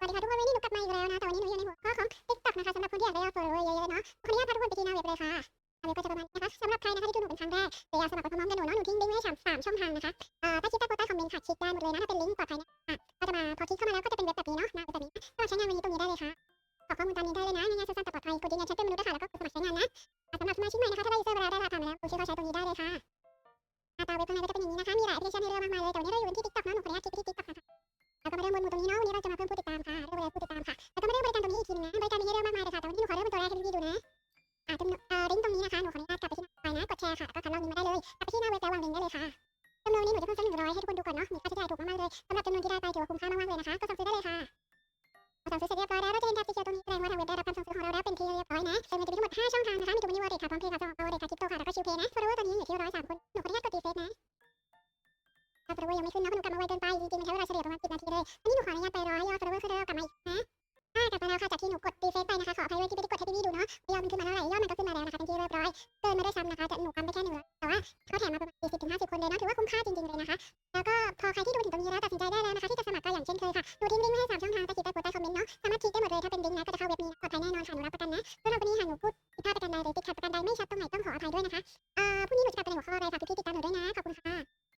สวัสดีค่ะทุกคนวันนี้หนูกลับมาอีกแล้วนะแต่วันนี้หนูอยู่ในหัวข้อของ TikTok นะคะสำหรับคนที่อยากได้ยอด follower เยอะๆเนาะขออนุญาตพาทุกคนไปที่หน้าเว็บเลยค่ะหน้าเว็บก็จะประมาณนี้นะคะสำหรับใครนะคะที่ดูหนูเป็นครั้งแรกหรืออยากสมัครไปพร้อมๆกันหนูเนาะหนูทิ้งลิงก์ไว้ให้3ช่องทางนะคะใต้คลิปใต้คอมเมนต์ค่ะคลิกได้หมดเลยนะถ้าเป็นลิงก์ปลอดภัยนะก็จะมาพอคลิกเข้ามาแล้วก็จะเป็นเว็บแบบนี้เนาะหน้าเว็บแบบนี้ก็ใช้งานวันนี้ตรงนี้ได้เลยค่ะกรอกข้อมูลตามนี้ได้เลยนะง่ายๆสั้นๆแต่ปลอดภัยกดยืนยันแชทเป็นมนุษย์ด้วยค่ะแล้วก็กดสมัครใช้งานนะสำหรับสมาชิกใหม่นะคะถ้าได้ยูเซอร์ไปแล้วได้รับผ่านมาแล้วดูชื่อเข้าใช้ตรงนี้ได้เลยค่ะหน้าตาเว็บข้างในก็จะเป็นอย่างนี้นะคะมีหลายแอปพลิเคชันให้เลือกมากมายเลยแต่วันนี้เราอยู่ที่ TikTok เนาะหนูขออนุญาตคลิกไปที่ TikTok ค่ะแล้วก็มาเริ่มบนหมู่ตรงนี้เนาะวันนี้เราจะมาเพิ่มผู้ติดตามค่ะเลือกไปเลยผู้ติดตามค่ะแล้วก็มาเลือกบริการตรงนี้อีกทีนึงนะบริการมีให้เลือกมากมายเลยค่ะแต่วันนี้หนูขอเลือกเป็นตัวแรกให้พี่ๆดูนะลิงก์ตรงนี้นะคะหนูขออนุญาตกลับไปที่หน้าไฟนะกดแชร์ค่ะแล้วก็คัดลอกลิงก์มาได้เลยกลับไปที่หน้าเว็บแล้ววางลิงก์ได้เลยค่ะจำนวนนี้หนูจะเพิ่มสัก100ให้ทุกคนดูก่อนเนาะมีค่าใช้จ่ายถูกมากๆเลยสำหรับจำนวนที่ได้ไปถือว่าคุ้มค่ามากๆเลยนะคะก็สั่งซื้อได้เลยค่ะสั่งซื้อเสร็จเรียบร้อยแล้วเราจะเห็นแท็บสีเขียวตรงนี้แสดงว่าทางเว็บได้รับการสั่งซื้อของเราแล้วเป็นที่เรียบร้อยนะโดยมันจะมีทั้งหมด5ช่องทางนะคะมีตัวนี้วอลเล็ตค่ะพร้อมเพย์ค่ะส่งเอาวอลเล็ตค่ะคริปโตค่ะแล้วก็ชิลเพย์นะ follower ตอนนี้อยู่ที่103คนหนูขออนุญาตกดรีเฟซนะfollower ยังไม่ขึ้นเนาะเพราะหนูกลับมาไวเกินไปจริงๆมันใช้เวลาเฉลี่ยประมาณ10 นาทีเลยอันนี้หนูขออนุญาตไปรอให้ยอด follower ขึ้นแล้วกลับมาอีกนะกลับมาแล้วค่ะจากที่หนูกดรีเฟซไปนะคะขออภัยด้วยที่ไม่ได้กดให้พี่ๆดูเนาะยอดมันขึ้นมาเท่าไหร่ยอดมันก็ขึ้นมาแล้วนะคะเป็นที่เรียบร้อยเกินมาด้วยซ้ำนะคะแต่หนูกำไปแค่100แต่ว่าเขาแถมมาประมาณ40-50 คนเลยเนาะถือว่าคุ้มค่าจริงๆเลยนะคะแล้วก็พอใครที่ดูถึงตรงนี้แล้วตัดสินใจได้แล้วนะคะที่จะสมัครก็อย่างเช่นเคยค่ะหนูทิ้งลิงก์ไว้ให้3ช่องทางใต้คลิปใต้คอมเมนต์เนาะสามารถคลิกได้หมดเลยถ้าเป็นลิงก์นะก็จะเข้าเว็บนี้ปลอดภัยแน่นอนค่ะหนูรับประกันนะสำหรับวันนี้หากหนูพูดผิดพลาดประการใดหรือติดขัดประการใดไม่ชัดตรงไหนต้องขออภัยด้วยนะคะพรุ่งนี้หนูจะกลับไปในหัวข้ออะไรฝากพี่ๆติดตามหนูด้วยนะขอบคุณค่ะ